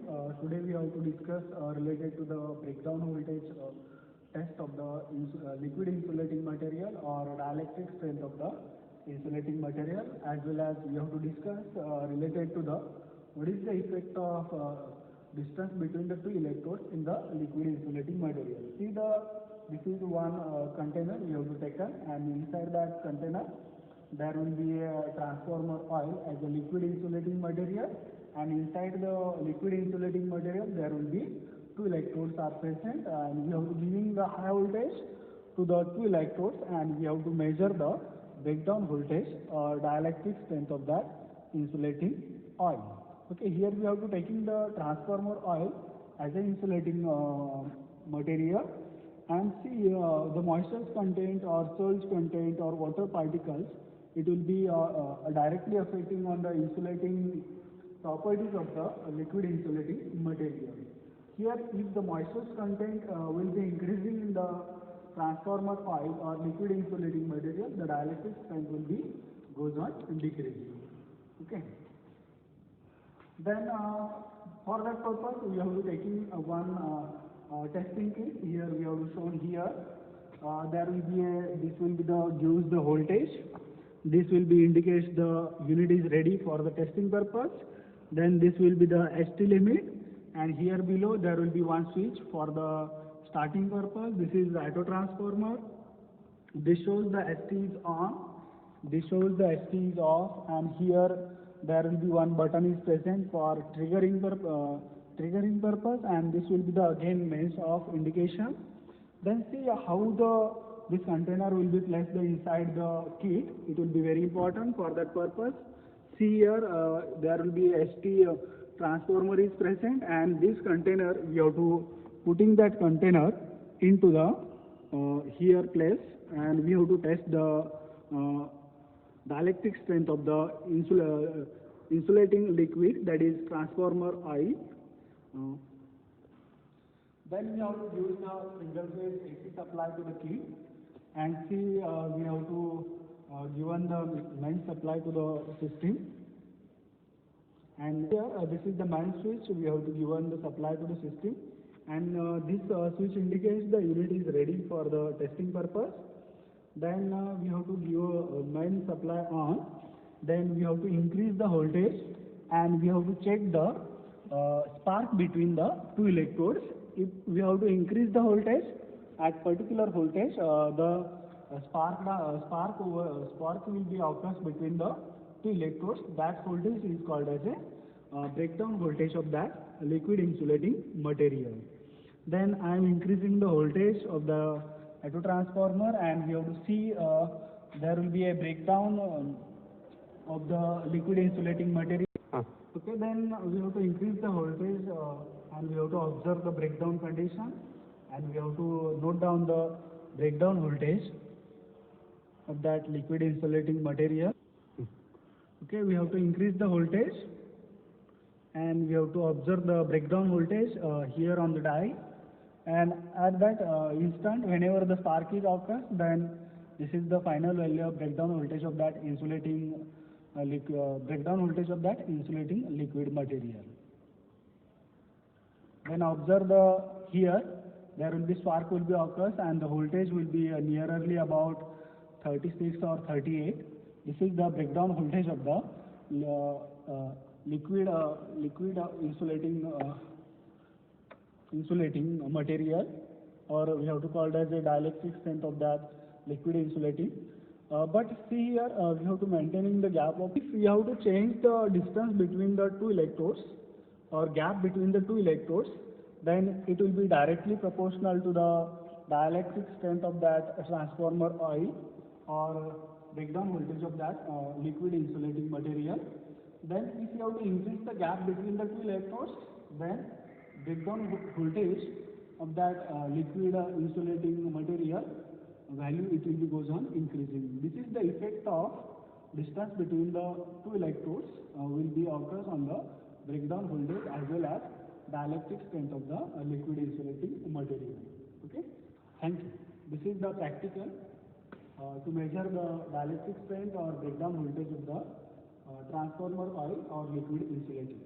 Today we have to discuss related to the breakdown voltage test of the liquid insulating material or dielectric strength of the insulating material, as well as we have to discuss related to the what is the effect of distance between the two electrodes in the liquid insulating material. See, this is one container we have to take, and inside that container there will be a transformer oil as a liquid insulating material, and inside the liquid insulating material there will be two electrodes are present, and we have to giving the high voltage to the two electrodes, and we have to measure the breakdown voltage or dielectric strength of that insulating oil. Okay, here we have to taking the transformer oil as an insulating material, and see the moisture content or salts content or water particles, it will be directly affecting on the insulating properties of the liquid insulating material. Here, if the moisture content will be increasing in the transformer oil or liquid insulating material, the dielectric strength will be goes on decreasing. Okay. Then for that purpose, we have to taking one testing kit. Here we have shown here. There will be this will be the gives the voltage. This will be indicates the unit is ready for the testing purpose. Then this will be the ST limit, and here below there will be one switch for the starting purpose. This is the auto transformer. This shows the ST is on. This shows the ST is off, and here there will be one button is present for triggering purpose, and this will be the again means of indication. Then see how this container will be placed inside the kit. It will be very important for that purpose. See here, there will be ST transformer is present, and this container we have to putting that container into the here place, and we have to test the dielectric strength of the insulating liquid, that is transformer oil. Then we have to use the single phase AC supply to the kit, and see we have to given the main supply to the system, and here this is the main switch. We have to given the supply to the system, and this switch indicates the unit is ready for the testing purpose. Then we have to give main supply on. Then we have to increase the voltage, and we have to check the spark between the two electrodes. If we have to increase the voltage at particular voltage, the spark will be occurs between the two electrodes. That voltage is called as a breakdown voltage of that liquid insulating material. Then I am increasing the voltage of the auto transformer, and we have to see there will be a breakdown of the liquid insulating material. Okay, then we have to increase the voltage, and we have to observe the breakdown condition, and we have to note down the breakdown voltage of that liquid insulating material. Okay, we have to increase the voltage, and we have to observe the breakdown voltage here on the die, and at that instant, whenever the spark is occurs, then this is the final value of breakdown voltage of that insulating breakdown voltage of that insulating liquid material. Then observe here there will be spark will be occurs, and the voltage will be nearly about 36 or 38. This is the breakdown voltage of the liquid insulating material, or we have to call it as a dielectric strength of that liquid insulating. But see here, we have to maintaining the gap of, if we have to change the distance between the two electrodes or gap between the two electrodes, then it will be directly proportional to the dielectric strength of that transformer oil or breakdown voltage of that liquid insulating material. Then if you have to increase the gap between the two electrodes, then breakdown voltage of that liquid insulating material value, it will be goes on increasing. This is the effect of distance between the two electrodes will be occurs on the breakdown voltage as well as dielectric strength of the liquid insulating material. Okay, thank you. This is the practical to measure the dielectric strength or breakdown voltage of the transformer oil or liquid insulating.